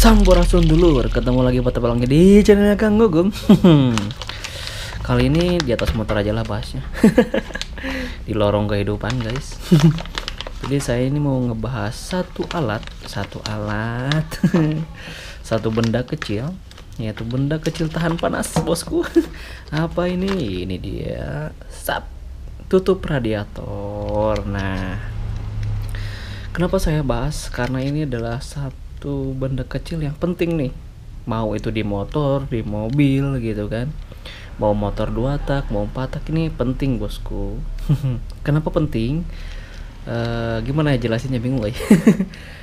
Sampurasun dulur, ketemu lagi pada lagi di channelnya Kang Gugum. Kali ini di atas motor aja lah bahasnya. Di lorong kehidupan guys. Jadi saya ini mau ngebahas satu alat, satu benda kecil, yaitu benda kecil tahan panas bosku. Apa ini? Ini dia tutup radiator. Nah, kenapa saya bahas? Karena ini adalah satu benda kecil yang penting nih. Mau itu di motor, di mobil gitu kan. Mau motor 2 tak, mau 4 tak, ini penting bosku. Kenapa penting? Gimana ya jelasinnya, bingung gak ya?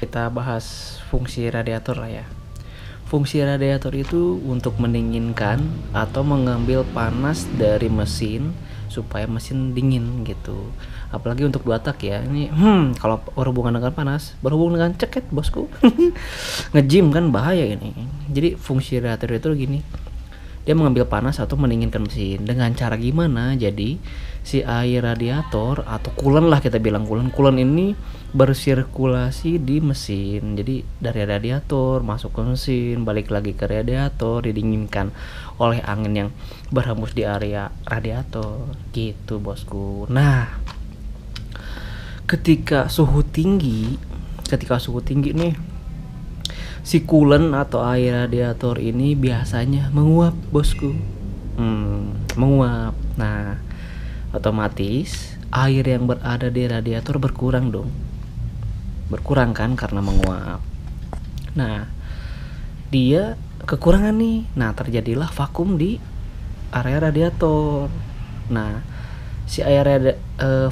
Kita bahas fungsi radiator lah ya. Fungsi radiator itu untuk mendinginkan atau mengambil panas dari mesin supaya mesin dingin gitu. Apalagi untuk 2 tak ya. Ini kalau berhubungan dengan panas, berhubungan dengan ceket bosku. Nge-gym kan bahaya ini. Jadi fungsi radiator itu gini. Dia mengambil panas atau mendinginkan mesin. Dengan cara gimana? Jadi si air radiator atau coolant lah, kita bilang coolant ini bersirkulasi di mesin. Jadi dari radiator masuk ke mesin, balik lagi ke radiator, didinginkan oleh angin yang berhembus di area radiator gitu bosku. Nah, ketika suhu tinggi nih, si coolant atau air radiator ini biasanya menguap bosku. Menguap. Nah, otomatis air yang berada di radiator berkurang dong. Berkurang kan karena menguap. Nah, dia kekurangan nih. Nah, terjadilah vakum di area radiator. Nah, si air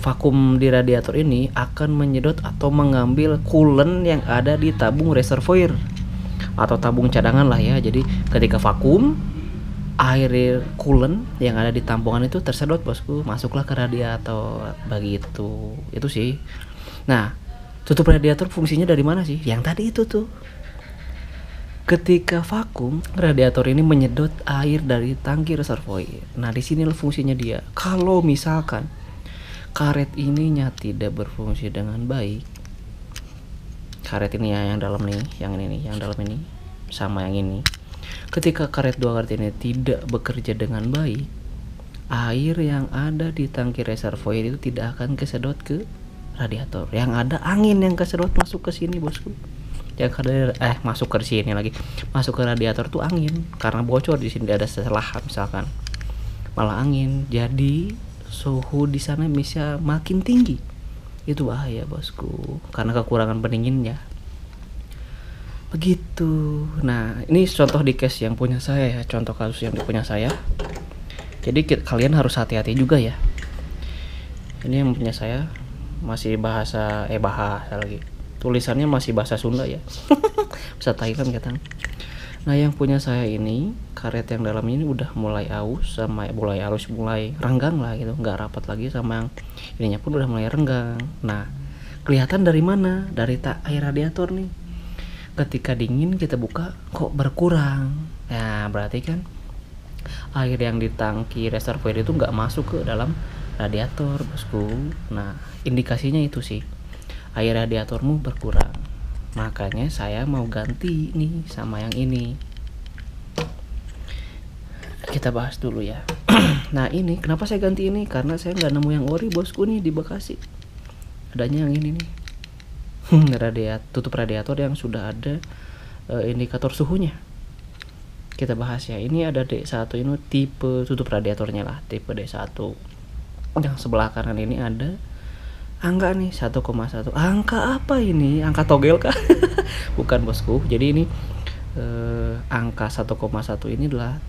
vakum di radiator ini akan menyedot atau mengambil coolant yang ada di tabung reservoir atau tabung cadangan lah ya. Jadi ketika vakum, air coolant yang ada di tampungan itu tersedot bosku, masuklah ke radiator begitu. Itu sih. Nah, tutup radiator fungsinya dari mana sih? Yang tadi itu tuh. Ketika vakum, radiator ini menyedot air dari tangki reservoir. Nah, di sinilah fungsinya dia. Kalau misalkan karet ininya tidak berfungsi dengan baik, karet ini ya, yang dalam nih, yang ini nih, yang dalam ini sama yang ini. Ketika karet 2 karet ini tidak bekerja dengan baik, air yang ada di tangki reservoir itu tidak akan kesedot ke radiator. Yang ada angin yang kesedot masuk ke sini bosku. Yang ada masuk ke sini lagi. Masuk ke radiator tuh angin, karena bocor di sini ada celah misalkan. Malah angin. Jadi suhu di sana bisa makin tinggi. Itu bahaya bosku, karena kekurangan pendinginnya. Begitu. Nah, ini contoh di case yang punya saya ya, contoh kasus yang punya saya. Jadi kalian harus hati-hati juga ya. Ini yang punya saya masih bahasa lagi. Tulisannya masih bahasa Sunda ya. Bisa Thailand katanya. Nah, yang punya saya ini, karet yang dalam ini udah mulai aus, sama mulai renggang lah gitu, nggak rapat lagi, sama yang ininya pun udah mulai renggang. Nah, kelihatan dari mana? Dari air radiator nih. Ketika dingin kita buka, kok berkurang. Nah, berarti kan air yang di tangki reservoir itu nggak masuk ke dalam radiator bosku. Nah, indikasinya itu sih, air radiatormu berkurang. Makanya saya mau ganti nih sama yang ini. Kita bahas dulu ya. Nah, ini kenapa saya ganti ini? Karena saya nggak nemu yang ori bosku nih di Bekasi. Adanya yang ini nih. Tutup radiator yang sudah ada indikator suhunya. Kita bahas ya. Ini ada D1, ini tipe tutup radiatornya lah, tipe D1. Yang sebelah kanan ini ada angka nih 1,1. Angka apa ini? Angka togel kah? Bukan bosku. Jadi ini angka 1,1 ini adalah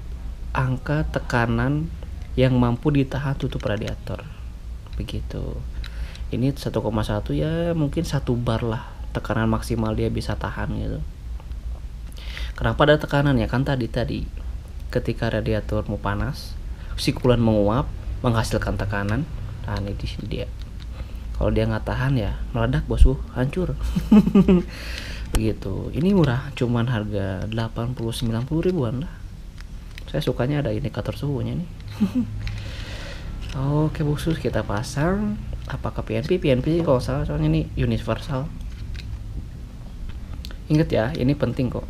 angka tekanan yang mampu ditahan tutup radiator. Begitu. Ini 1,1 ya, mungkin 1 bar lah tekanan maksimal dia bisa tahan gitu. Kenapa ada tekanan ya? Kan tadi ketika radiatormu panas, si coolant menguap menghasilkan tekanan. Nah, ini di sini dia. Kalau dia nggak tahan ya meledak bosku, hancur. Begitu. Ini murah, cuman harga 80-90 ribuan lah. Saya sukanya ada indikator suhunya nih. Oke bosku, kita pasang. Apakah PNP kalau salah, soalnya ini universal. Ingat ya, ini penting kok.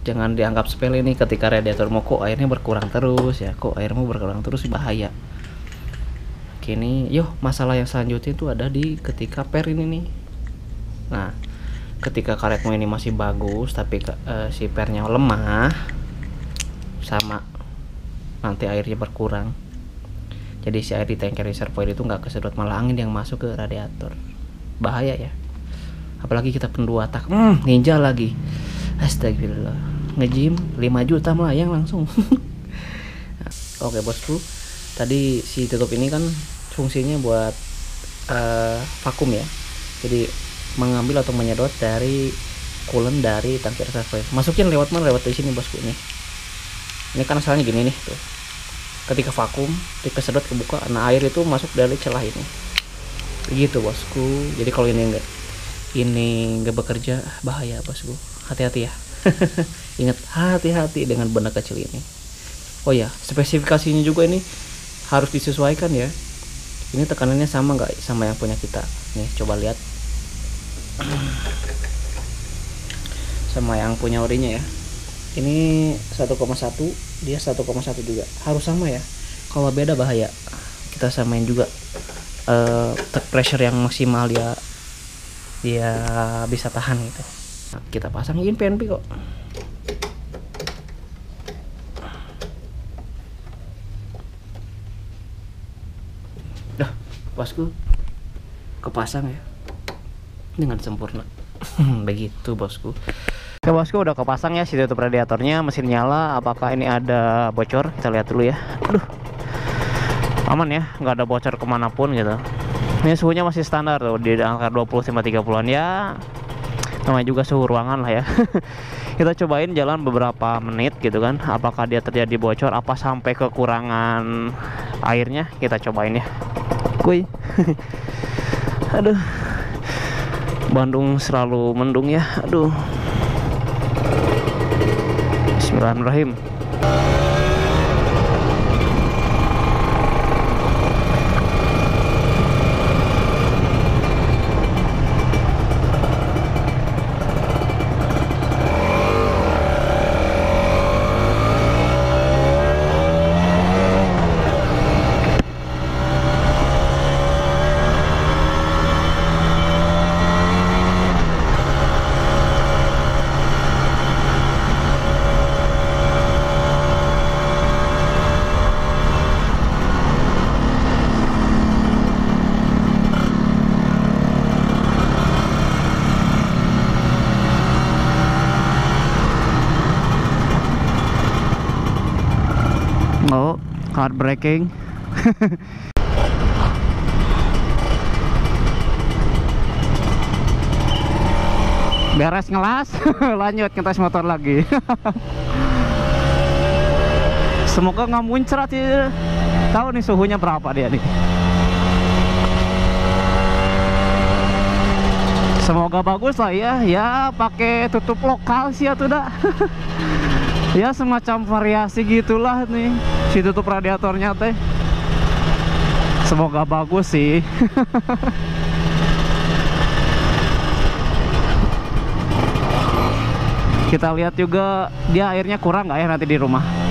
Jangan dianggap sepele nih ketika radiator mau kok airnya berkurang terus ya, kok airmu berkurang terus bahaya. Kini yuk, masalah yang selanjutnya itu ada di ketika per ini nih. Nah, ketika karetmu ini masih bagus tapi si pernya lemah, sama nanti airnya berkurang. Jadi si air di tangki reservoir itu nggak kesedot, malah angin yang masuk ke radiator. Bahaya ya. Apalagi kita pendua tak ninja lagi. Astagfirullah. Nge-gym 5 juta melayang langsung. Oke bosku, tadi si tutup ini kan fungsinya buat vakum ya. Jadi mengambil atau menyedot dari coolant dari tangki reservoir. Masukin lewat mana? Lewat di sini bosku nih. Ini kan asalnya gini nih tuh. Ketika vakum, dikesedot kebuka, nah air itu masuk dari celah ini. Begitu bosku. Jadi kalau ini enggak bekerja, bahaya bosku. Hati-hati ya. Ingat, hati-hati dengan benda kecil ini. Oh ya, spesifikasinya juga ini harus disesuaikan ya. Ini tekanannya sama nggak sama yang punya kita? Nih, coba lihat. Sama yang punya orinya ya. Ini 1,1, dia 1,1 juga. Harus sama ya. Kalau beda bahaya. Kita samain juga tag pressure yang maksimal dia bisa tahan gitu. Nah, kita pasangin PNP kok. Dah, bosku, kepasang ya dengan sempurna. Begitu bosku. Oke bosku, udah kepasang ya si tutup radiatornya, mesin nyala. Apakah ini ada bocor? Kita lihat dulu ya. Aduh, aman ya, nggak ada bocor kemanapun gitu. Ini suhunya masih standar tuh di angka 20-30an ya. Namanya juga suhu ruangan lah ya. Kita cobain jalan beberapa menit gitu kan, apakah dia terjadi bocor, apa sampai kekurangan airnya. Kita cobain ya. Kuy. Aduh, Bandung selalu mendung ya. Aduh. Bismillahirrahmanirrahim. Oh, heartbreaking. Beres ngelas, lanjut ngetes motor lagi. Semoga nggak muncrat ya. Tahu nih suhunya berapa dia nih. Semoga bagus lah ya. Ya pakai tutup lokal sih atau dah. Ya semacam variasi gitulah nih si tutup radiatornya teh. Semoga bagus sih. Kita lihat juga dia airnya kurang nggak ya nanti di rumah.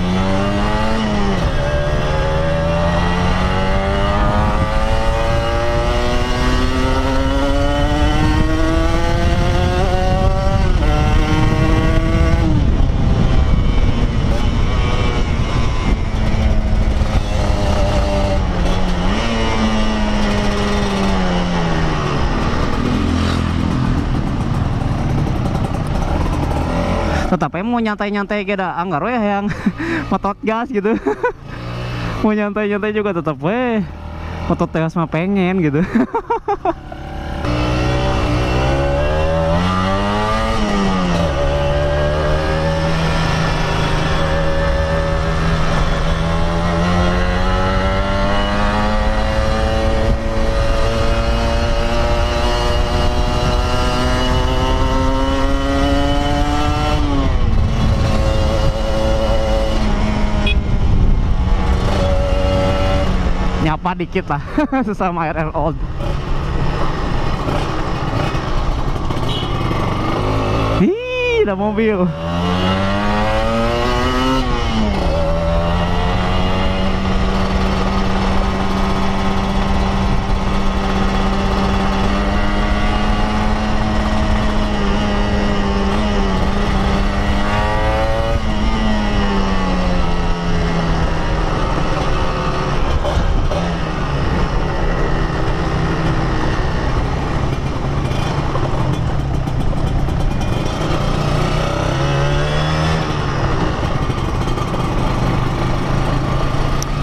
Tetap mau nyantai-nyantai kita anggar ya yang motot gas gitu. Mau nyantai-nyantai juga tetap motot gas mah pengen gitu. Nyapa dikit lah sesama RL old. Hii, ada mobil.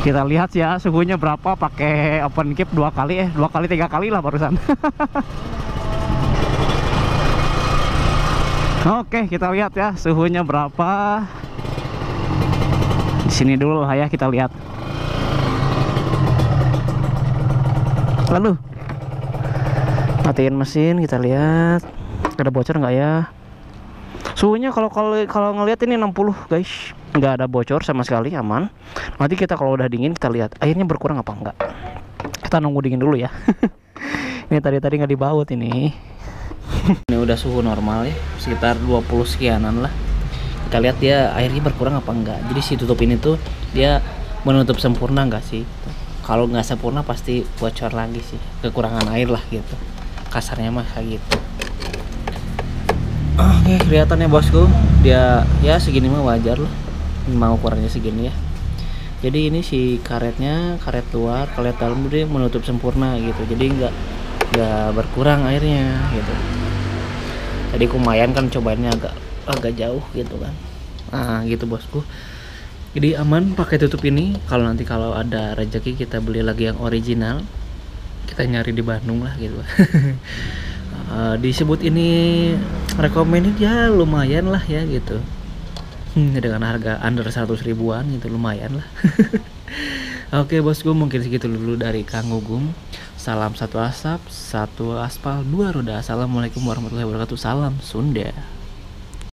Kita lihat ya suhunya berapa pakai open keep 2 kali 3 kali lah barusan. Oke, kita lihat ya suhunya berapa. Di sini dulu lah ya kita lihat. Lalu matiin mesin, kita lihat ada bocor nggak ya. Suhunya kalau ngelihat ini 60 guys, nggak ada bocor sama sekali, aman. Nanti kita kalau udah dingin kita lihat airnya berkurang apa enggak. Kita nunggu dingin dulu ya. Ini tadi nggak dibaut ini. Ini udah suhu normal ya, sekitar 20 sekianan lah. Kita lihat dia airnya berkurang apa enggak. Jadi si tutup ini tuh dia menutup sempurna enggak sih? Kalau nggak sempurna pasti bocor lagi sih, kekurangan air lah gitu. Kasarnya mah kayak gitu. Oke, kelihatannya bosku, dia ya segini mah wajar lah. Mau ukurannya segini ya. Jadi ini si karetnya, karet luar, karet dalam dia menutup sempurna gitu. Jadi nggak berkurang airnya gitu. Tadi lumayan kan cobainnya agak jauh gitu kan. Nah gitu bosku. Jadi aman pakai tutup ini. Kalau ada rezeki kita beli lagi yang original. Kita nyari di Bandung lah gitu. Disebut ini recommended ya lumayan lah ya gitu. Dengan harga under 100 ribuan gitu lumayan lah. Oke bosku, mungkin segitu dulu dari Kang Gugum. Salam satu asap, satu aspal, dua roda. Assalamualaikum warahmatullahi wabarakatuh. Salam Sunda.